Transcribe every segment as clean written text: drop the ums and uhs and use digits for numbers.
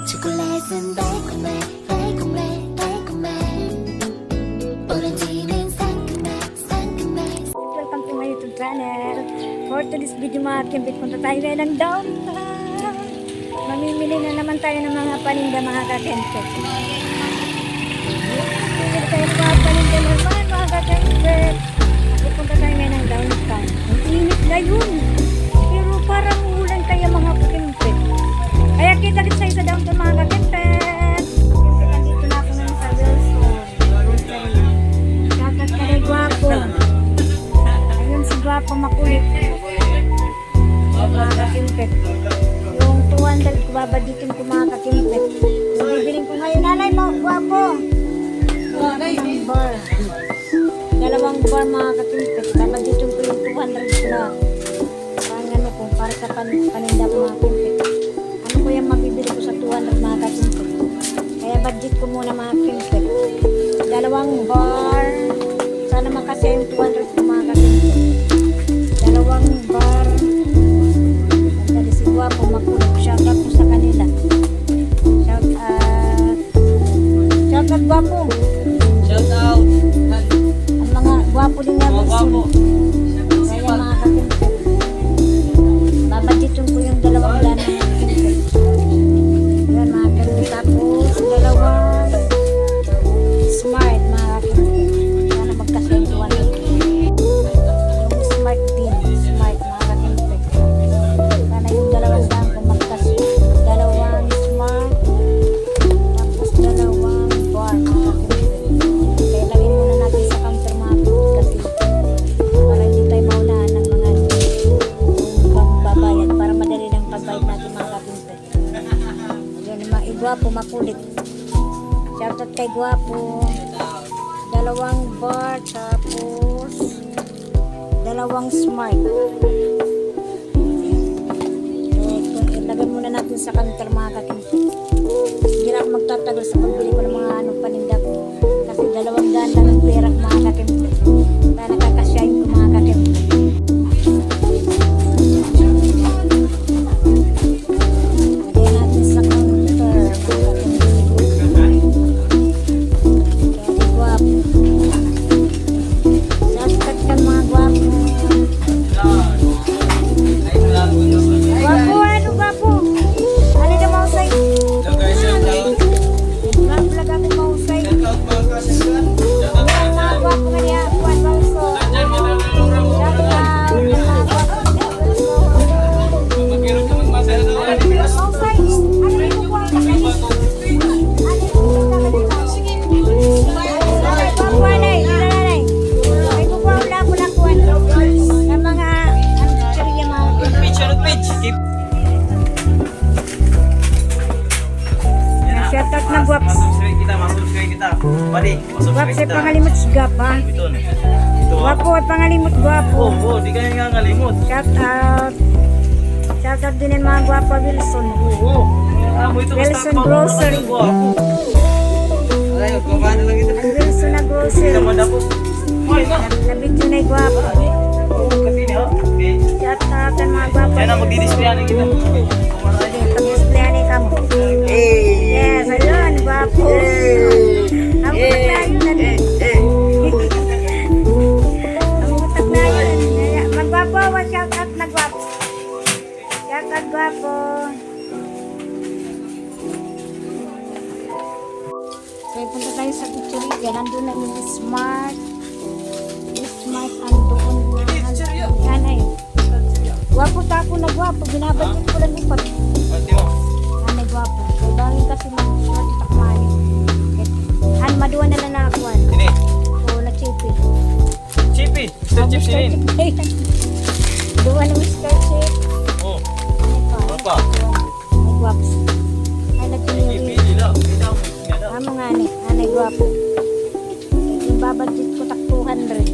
초콜릿은 달콤해 달콤해 오렌지는 상큼해 Welcome to my YouTube channel. For today's video mga kimbit, punta tayo ngayon ng downtown. Mamimili na naman tayo ng mga paninda mga kakempet. Mamimili tayo ng mga paninda naman mga kakempet. Punta tayo ngayon ng downtown. Ang init na yun. Pero parang ulan kaya mga kakempet. Kaya kita-kits tayo sa downtown mga kakempet. Siyempre nandito na ako ngayon sa Wilson. Kakat ka na gwapo. Ayun si gwapo makulit. Mga kakimpet. Yung 200 ko babaditin ko mga kakimpet. Bibiling ko ngayon. Nanay mo, gwapo. Dalawang bar mga kakimpet. Babaditin ko yung 200 ko na. Parang ano ko, para sa paninda ko mga kakimpet. Ano ko yung mabibili ko sa 200 mga kakimpet. Kaya budget ko muna mga kakimpet. Dalawang bar. Sana makasya yung 200 ko mga kakimpet. Dalawang bar. Dali si gwapo makulog. Shout out po sa kanila. Shout out. Shout out gwapo. Shout out. Ang mga gwapo din nga Wilson. Kaya mga kakimpet. Babaditun ko yung dalawang daan mga kakimpet. Yan mga kakimpet. Tapos dalawang smart mga kakimpet. Sana magkasya yung 200. Yung smart din. Smart mga kakimpet. Sana yung dalawang daan kung magkasya. Dalawang smart. Tapos dalawang bar mga kakimpet. Kaya lagay muna natin sa counter mga kakimpet. Kasi para hindi tayo maunahan ng mga babayad. Para madali lang pagbayad natin mga kakimpet. Yan yung mga igwapo makulit. Shoutout kay gwapo. Dalawang bar, tapos dalawang smart. Ilagay muna natin sa counter mga kakimpet. Hindi na ako magtatagal sa pagbili ko ng mga paninda ko. Kasi dalawang daan lang ang pera ko mga kakimpet. Kaya nakakasyahin ko mga kakimpet. Lagay natin sa counter mga kakimpet. Kaya gwapo. Shoutout ka mga gwapo. Gwapo, ano gwapo? Ano ka mausay? Gwapo lang ako mausay. Ang mga gwapo nga niya, kuwan mauso. Shoutout. Ang mga gwapo nga mausay. Ano yung kuwan? Ano yung kuwan? Gwapo, anay. Nanay. Ay, kukuha wala ko lang kuwan. Ng mga, ano, picture mga Keep. shoutout na gwaps. Masubscribe kita. Bali, Gwaps masubscribe ay kita. pangalimot sigap ha. Ito na. Ito. Gwapo ay pangalimot gwapo. Oh, di kaya nga ngalimot. Shoutout. Shoutout din ang mga gwapo Wilson. Oo. Amo ito Wilson Grocery. Ay, kumana lang ito. Ang Wilson na grocery. Naman ako. Ay, na. Nabidyo na yung gwapo. Kasi niya. Okay. Shoutout ang mga gwapo. Yan ang magdi-displayan kita. Pag-display ni kamo. Yes, ayun, gwapo. Ang utak na yun. Ang utak na yun. Magwapo, shoutout na gwapo. Shoutout gwapo. Okay, punta tayo sa picture. Nandun na yung smart. Yung smart andoon na. Yan ay. Gwapo tako na gwapo. Binabalik ko lang yung pag. Ate mo. Yan ay gwapo. Kailangan kasi mag-short itakmay. Han, maduwa na lang na ako. Sini. Oo, na-chipi. Chippy. Mr. Chip Sinin. Duwa na Mr. Chip. Oh. Ano Apa? Ay, gwapo. Ay, nag-chipi. Chippy, dila. Kita mo. Amo nga ni, anay gwapo. Yung babadjit ko tak 200.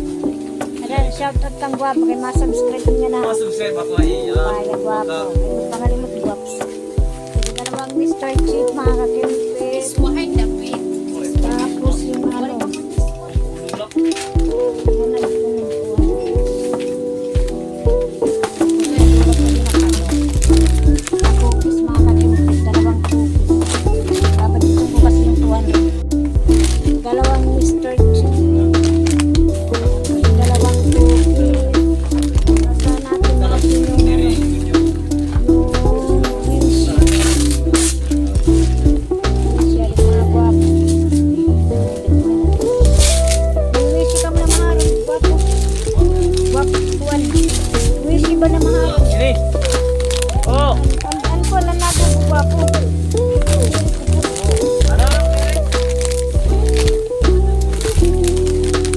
Ayan, shoutout kang gwapo kay masubscribe niya na. Masubscribe ako ay. Kaya gwapo. Ay, pangalimot gwapo. Sige, dalawang Mr. Chip, mga kakimpis. Tapos yung ano. Yan ang cookies, mga kakimpis. Dalawang cookies. ba na mahal? Sini. Oh. Ang ko na nagugwa po. Ano?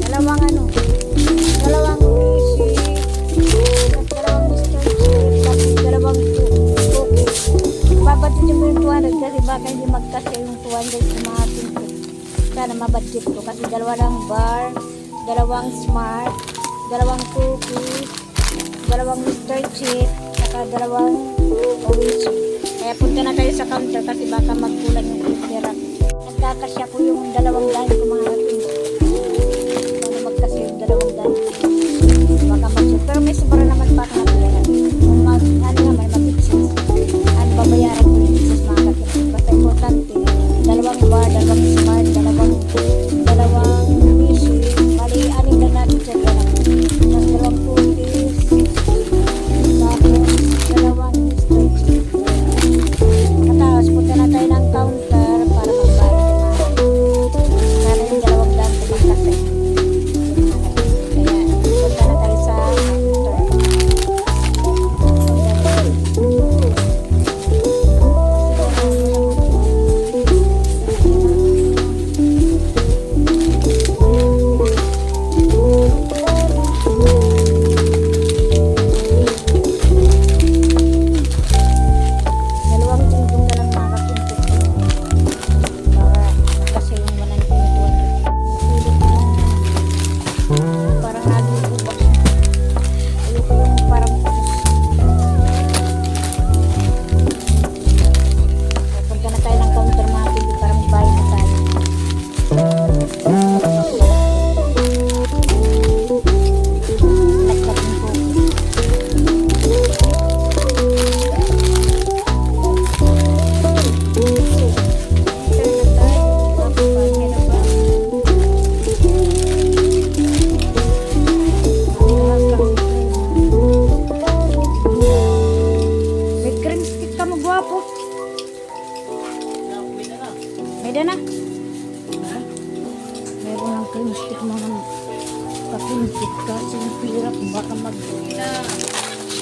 Dalawang ano? Dalawang easy. Dalawang Mr. Chip. Tapos dalawang cookies. Babadgetin ko yung 200 kasi baka hindi magkasya yung 200 sa mga pinto. Sana mabadget ko kasi dalawa lang bar, dalawang smart, dalawang cookies, dalawang Mr. Chip, saka dalawang orange. Kaya punta na tayo sa counter kasi baka magkulang yung pera. Nagkakasya ko yung dalawang dahil ko mga pinto. Sana magkasya yung dalawang dahil. Baka magkasya. Pero may sobra naman pa ka na pera. Kung ano naman, mag-exist. Ano babayaran ko yung exist mga kapitid. Basta importante. Dalawang bar, dalawang smart, dalawang easy. Bali, anin lang natin sa pera. Tapos dalawang cookies. Tapos dalawang stretch. Tapos punta na tayo ng counter para magbayad. Sana yung dalawang daan ko magkasay. Kaya punta na tayo sa counter. Dalawang tingkong na lang mga kapinto. Para kasi yung 100. Parang naging ubas. Ayoko yung parang ubas. Punta na tayo ng counter mga kapinto para magbayad na tayo. Nagkat yung cookies. May cream stick ka mo, gwapo. May na. Meron ng cream stick mga kapintik ka. Sinipirap, baka mag...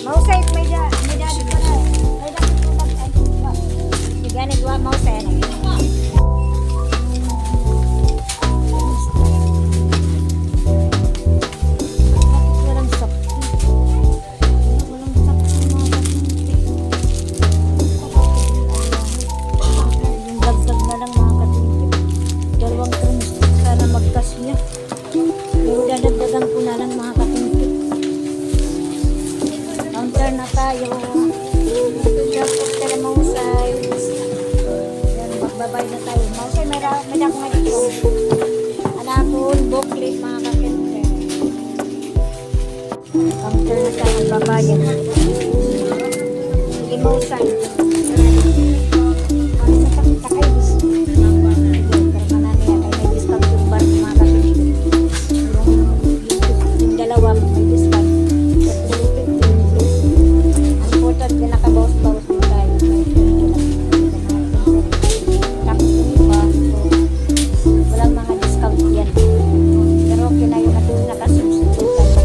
Mausay, may dati pa na. May dati pa mag... Ganit wa, mausay. Walang sakti. Walang sakti mga kapintik. Yung dagdag na lang mga kapintik. Dalawang cream stick sana magkasya. Pero dadagdagan ko na lang mga kapintik. Counter na tayo. Tapos ka na mausay. Yan, magbabay na tayo. Mausay, may dako nga dito. Anakon, booklet mga kapintik. Counter na tayo, magbabayan. Sige mausay. Ang sakay bis. Karma na niya, kaya may discount yung bar mga kapintik. Yung dalawa may discount. Ang important na nakabawas-bawas mo tayo. Tapos yung iba, walang mga discount yan. Pero okay na yung nakasubstitute tayo.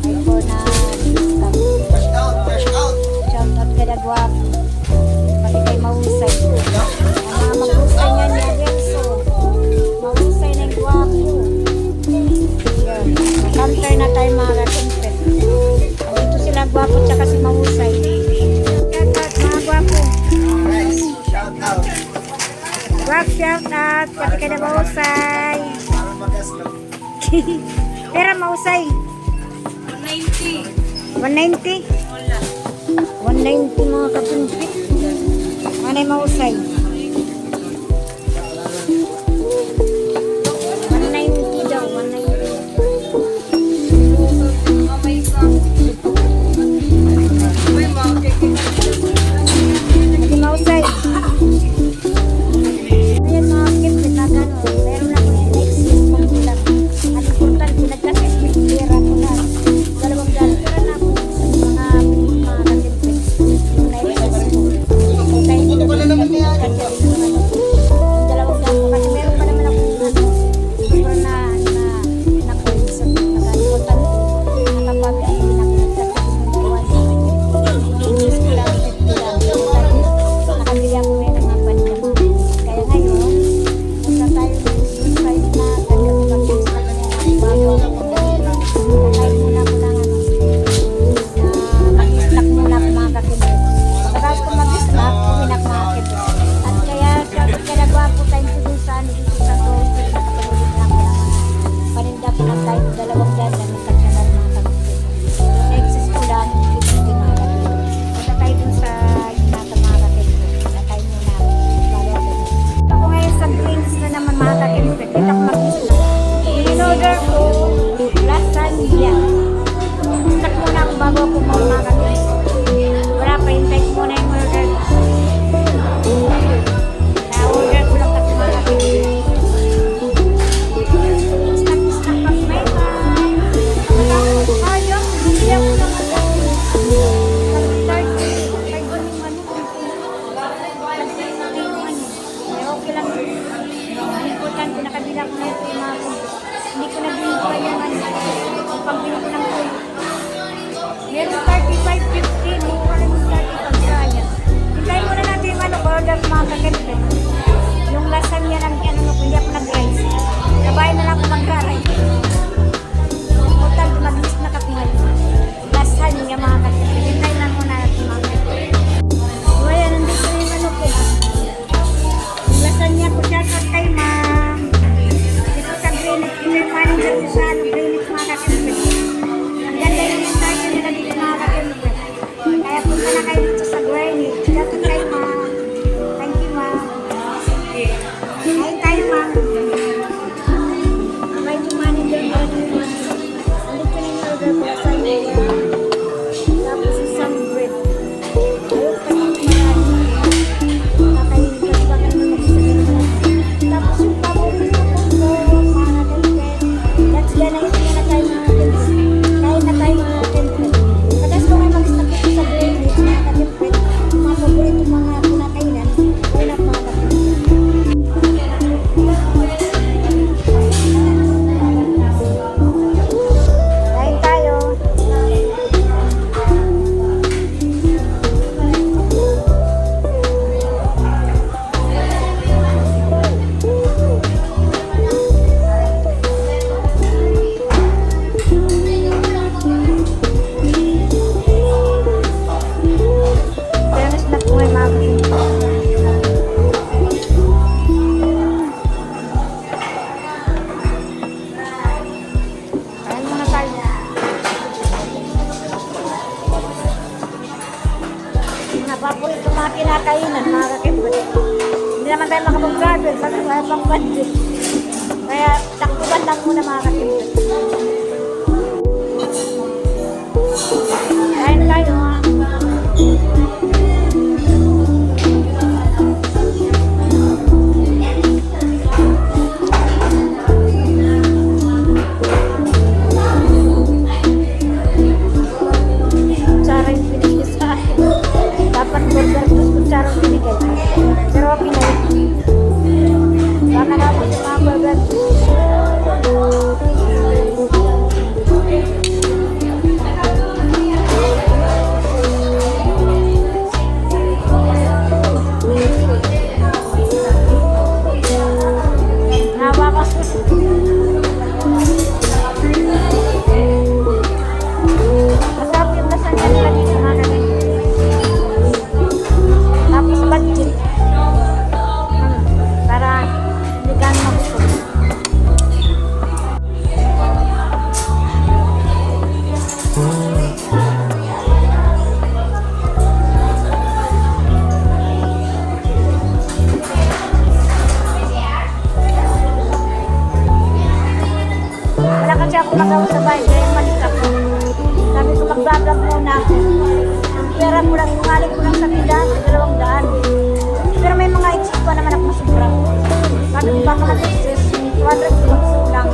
May 4 na discount. Shout out ka na guwapo. Pati kay mahusay. Ang mga maghusay niya niya din. So, mahusay na yung guwapo. Yan. Counter na tayo mga kapintik. Dito sila guwapo tsaka si mahusay. Shout out mga guwapo. Guwapo shout out. Pati kay na mahusay. Pera mahusay. 190. 190 mga kapintik. Manay mahusay. 190 daw. 190. Hindi mahusay. Ayan mga kapintik na gano'n. Meron na ko yung next year pang bilang. At importante, nagkasipit. Pera ko na. Dalawang dala. Pera na ako. Mga kapintik. Yung next year. Okay. pambili ko ng tuyo. Meron 35.50, mura rin yung 30 pagsaya. Hintayin muna natin yung order mga kaganito. Yung lasagna ng hindi ako nag-rice. Sabay na lang ako mag-rice. Total, mag-list na kakuhan. Lasagna mga kaganito. Hintayin lang muna natin mga kaganito. So ayan, nandito yung ko. Yung lasagna ko siya kay ma'am. Dito sa Greenwich, yung manager ko sa Greenwich mga kaganito. Ang ganda yung tayo nila dito mga kaganito. Kaya punta na kayo dito sa Greenwich. Dito kay ma'am. Thank you ma'am. Kain tayo ma'am. Abay yung manager ko dito. Andito na yung order ko sa iyo. Tapos isang bread. Ayun pa yung marami. Kakainin ka ba kayo naman sa ganun. Tapos yung paborito ko po, mga kaganito. That's gonna eat na tayo mga kaganito. Kain na tayo mga kaganito. Katas ko kayo mag-stop ito sa Greenwich mga kaganito. Mga paborito mga pinakainan. Kain na mga kaganito. Kain tayo. Fairness na po ay mga kaganito. Kain muna tayo. Mga paborito mga kinakainan, mga kakibot. Hindi naman tayo makapag-garden kasi wala pang budget. Kaya takbuhan lang muna mga kakibot. Kain tayo ha. Kutsara yung binigay sa akin. Dapat burger plus kutsara yung binigay. Pero okay na yun. Baka na ako sa mga burger. Nawa ko. Masarap yung lasagna nila dito mga kaganito. Tapos budget. Para hindi ka mabusog. Wala kasi ako magawa sa bahay, kaya malis ako. Sabi ko mag-vlog muna ako. Ang pera ko lang, umaling ko lang sa tindahan, 200. Pero may mga excess pa naman ako masubra. Sabi ko baka mag-excess, 200 bucks lang.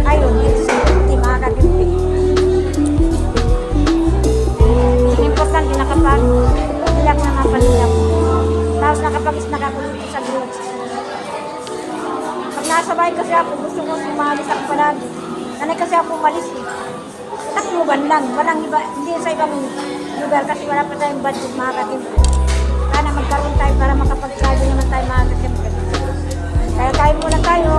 Ayun, excess, hindi makakaginti. Ang importante, nakapag-ilag na nga palindak. Tapos nakapag-snack ako dito sa groups. Pag nasa bahay kasi ako, gusto ko sumalis ako palagi. Nanay kasi ako umalis eh. Takluban lang, walang iba, hindi sa ibang lugar kasi wala pa tayong budget mga katimpo. Sana magkaroon tayo para makapag-travel naman tayo mga katimpo. Kaya kain muna tayo.